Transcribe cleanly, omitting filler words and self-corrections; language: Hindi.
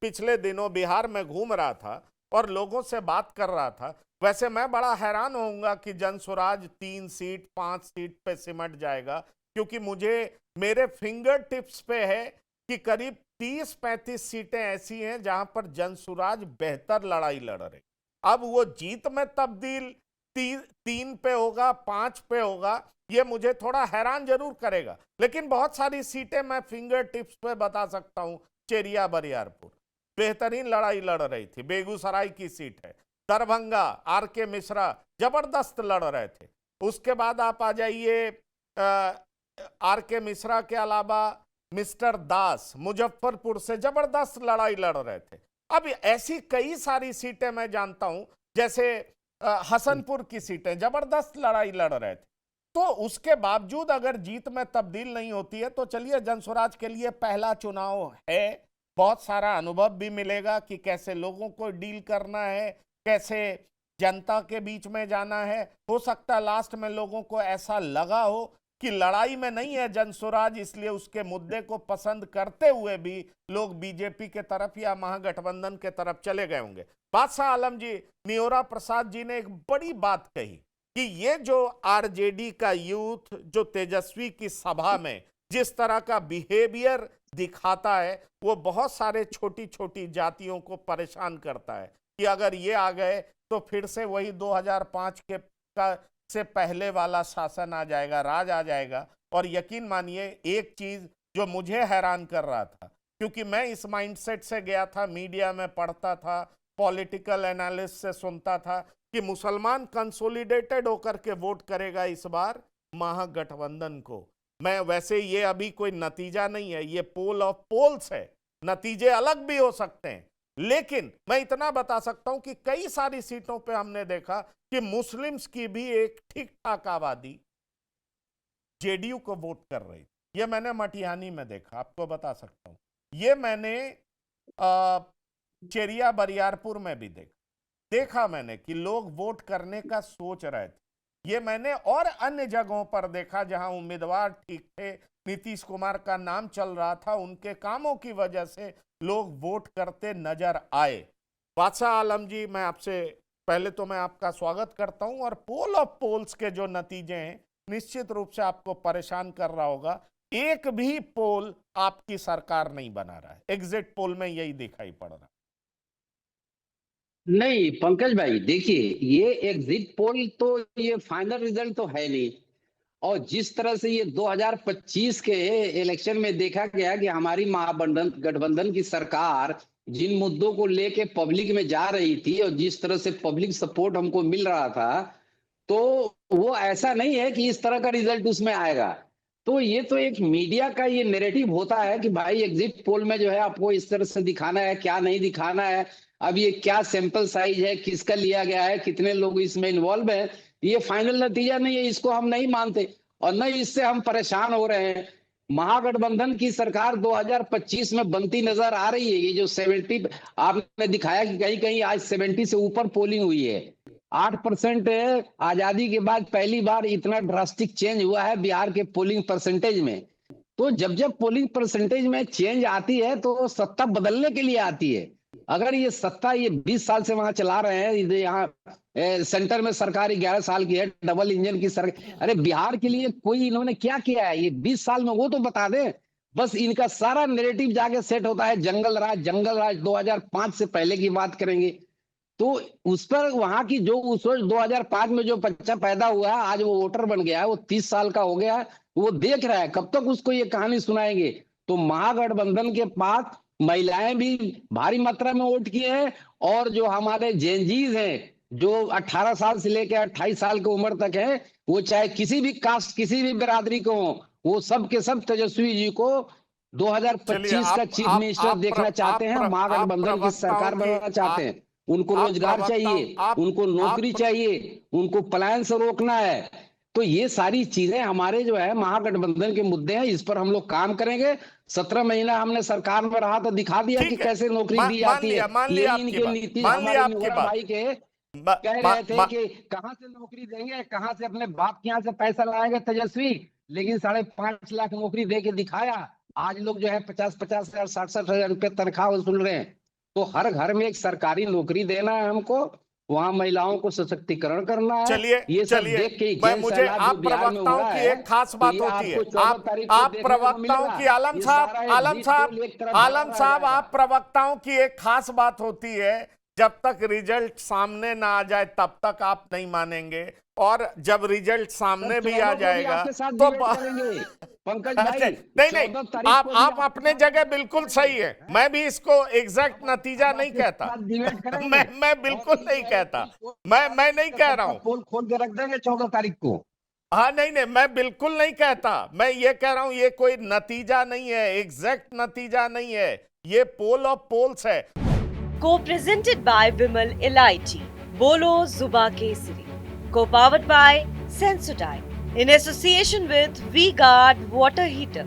पिछले दिनों बिहार में घूम रहा था और लोगों से बात कर रहा था, वैसे मैं बड़ा हैरान होऊंगा कि जनसुराज 3 सीट 5 सीट पे सिमट जाएगा, क्योंकि मुझे मेरे फिंगर टिप्स पे है कि करीब 30-35 सीटें ऐसी हैं जहां पर जनसुराज बेहतर लड़ाई लड़ रहे। अब वो जीत में तब्दील 3 पे होगा, 5 पे होगा, ये मुझे थोड़ा हैरान जरूर करेगा। लेकिन बहुत सारी सीटें मैं फिंगर टिप्स पे बता सकता हूं। चेरिया बरियारपुर बेहतरीन लड़ाई लड़ रही थी, बेगूसराय की सीट है। दरभंगा आर.के. मिश्रा जबरदस्त लड़ रहे थे। उसके बाद आप आ जाइए आर.के. मिश्रा के अलावा मिस्टर दास मुजफ्फरपुर से जबरदस्त लड़ाई लड़ रहे थे। अब ऐसी कई सारी सीटें मैं जानता हूं, जैसे हसनपुर की सीटें जबरदस्त लड़ाई लड़ रहे थे। तो उसके बावजूद अगर जीत में तब्दील नहीं होती है तो चलिए, जनसुराज के लिए पहला चुनाव है, बहुत सारा अनुभव भी मिलेगा कि कैसे लोगों को डील करना है, कैसे जनता के बीच में जाना है। हो सकता है लास्ट में लोगों को ऐसा लगा हो कि लड़ाई में नहीं है जनसुराज, इसलिए उसके मुद्दे को पसंद करते हुए भी लोग बीजेपी के तरफ या महागठबंधन के तरफ चले गए होंगे। बादशाह आलम जी, नियोरा प्रसाद जी ने एक बड़ी बात कही कि ये जो आरजेडी का यूथ जो तेजस्वी की सभा में जिस तरह का बिहेवियर दिखाता है, वो बहुत सारे छोटी छोटी जातियों को परेशान करता है कि अगर ये आ गए तो फिर से वही 2005 के का से पहले वाला शासन आ जाएगा, राज आ जाएगा। और यकीन मानिए, एक चीज जो मुझे हैरान कर रहा था, क्योंकि मैं इस माइंडसेट से गया था, मीडिया में पढ़ता था, पॉलिटिकल एनालिस्ट से सुनता था कि मुसलमान कंसोलिडेटेड होकर के वोट करेगा इस बार महागठबंधन को। मैं वैसे, ये अभी कोई नतीजा नहीं है, ये पोल ऑफ पोल्स है, नतीजे अलग भी हो सकते हैं। लेकिन मैं इतना बता सकता हूं कि कई सारी सीटों पे हमने देखा कि मुस्लिम्स की भी एक ठीक ठाक आबादी जेडीयू को वोट कर रही। ये मैंने मटिहानी में देखा, आपको बता सकता हूं। ये मैंने चेरिया बरियारपुर में भी देखा मैंने कि लोग वोट करने का सोच रहे थे। ये मैंने और अन्य जगहों पर देखा जहां उम्मीदवार ठीक थे, नीतीश कुमार का नाम चल रहा था, उनके कामों की वजह से लोग वोट करते नजर आए। बादशाह आलम जी, मैं आपसे पहले तो मैं आपका स्वागत करता हूं। और पोल ऑफ पोल्स के जो नतीजे हैं निश्चित रूप से आपको परेशान कर रहा होगा। एक भी पोल आपकी सरकार नहीं बना रहा है, एग्जिट पोल में यही दिखाई पड़ रहा है। नहीं पंकज भाई, देखिए ये एग्जिट पोल तो ये फाइनल रिजल्ट तो है नहीं। और जिस तरह से ये 2025 के इलेक्शन में देखा गया कि हमारी महागठबंधन गठबंधन की सरकार जिन मुद्दों को लेके पब्लिक में जा रही थी और जिस तरह से पब्लिक सपोर्ट हमको मिल रहा था, तो वो ऐसा नहीं है कि इस तरह का रिजल्ट उसमें आएगा। तो ये तो एक मीडिया का ये नैरेटिव होता है कि भाई एग्जिट पोल में जो है आपको इस तरह से दिखाना है, क्या नहीं दिखाना है। अब ये क्या सैंपल साइज है, किसका लिया गया है, कितने लोग इसमें इन्वॉल्व है, ये फाइनल नतीजा नहीं है, इसको हम नहीं मानते और न इससे हम परेशान हो रहे हैं। महागठबंधन की सरकार 2025 में बनती नजर आ रही है। ये जो 70 आपने दिखाया कि कहीं कहीं आज 70 से ऊपर पोलिंग हुई है। 8% आजादी के बाद पहली बार इतना ड्रास्टिक चेंज हुआ है बिहार के पोलिंग परसेंटेज में। तो जब जब पोलिंग परसेंटेज में चेंज आती है तो सत्ता बदलने के लिए आती है। अगर ये सत्ता ये 20 साल से वहां चला रहे हैं, यहाँ सेंटर में सरकार 11 साल की है, डबल इंजन की सरकार। अरे बिहार के लिए कोई इन्होंने क्या किया है ये 20 साल में, वो तो बता दें। बस इनका सारा नैरेटिव जाके सेट होता है जंगल राज 2005 से पहले की बात करेंगे तो उस पर वहां की जो उस वक्त 2005 में जो बच्चा पैदा हुआ है, आज वो वोटर बन गया है, वो 30 साल का हो गया है, वो देख रहा है कब तक उसको ये कहानी सुनाएंगे। तो महागठबंधन के पास महिलाएं भी भारी मात्रा में वोट किए हैं और जो हमारे जेनजीज हैं जो 18 साल से लेकर 28 साल की उम्र तक है, वो चाहे किसी भी कास्ट किसी भी बिरादरी को हो, वो सब के सब तेजस्वी जी को 2025 का चीफ मिनिस्टर देखना चाहते हैं, महागठबंधन की सरकार बनाना चाहते हैं। उनको रोजगार चाहिए, उनको नौकरी चाहिए, उनको पलायन से रोकना है। तो ये सारी चीजें हमारे जो है महागठबंधन के मुद्दे हैं, इस पर हम लोग काम करेंगे। 17 महीना हमने सरकार में रहा तो दिखा दिया कि कैसे नौकरी दी जाती है। ये इनके नीति हमारे नियोरा भाई के कह रहे थे कि कहां से नौकरी देंगे, कहां से अपने बाप के यहाँ से पैसा लाएंगे तेजस्वी, लेकिन 5.5 लाख नौकरी दे के दिखाया। आज लोग जो है 50-50 हजार 60-60 हजार रुपये तनख्वाह वसूल रहे हैं। तो हर घर में एक सरकारी नौकरी देना है हमको, वहाँ महिलाओं को सशक्तिकरण करना है। चलिए ये सब चलिए, देख के ही मैं जन मुझे सैलाब जो आप बिहार में हो प्रवक्ताओं रहा की है, एक खास तो बात ये होती है, आपको 14 तारीख को आप देखने को प्रवक्ताओं मिलेगा। की आलम ये साहब, सारा एक आलम जीत साहब, पोल एक तरफ भरा आलम रह साहब, जाएगा। आप प्रवक्ताओं की एक खास बात होती है, जब तक रिजल्ट सामने ना आ जाए तब तक आप नहीं मानेंगे, और जब रिजल्ट सामने भी आ 14 को भी जाएगा आपके साथ तो डिबेट करेंगे पंकज अच्छा, भाई। नहीं नहीं, 14 तारीख को भी आप आपके अपने साथ जगह डिबेट बिल्कुल करेंगे। सही है, मैं भी इसको एग्जैक्ट नतीजा हम नहीं आपके कहता। साथ डिबेट करेंगे मैं और बिल्कुल इस नहीं कहता, पोल मैं नहीं का कह रहा सबका हूं। पोल खोल के रख देंगे 14 तारीख को। हाँ नहीं नहीं, मैं बिल्कुल नहीं कहता, मैं ये कह रहा हूं ये कोई नतीजा नहीं है, एग्जैक्ट नतीजा नहीं है, ये पोल ऑफ पोल्स है। Co-presented by Vimal LIG. Bolo Zuba Kesari. Co-powered by Sensodyne. In association with V-Guard Water Heater.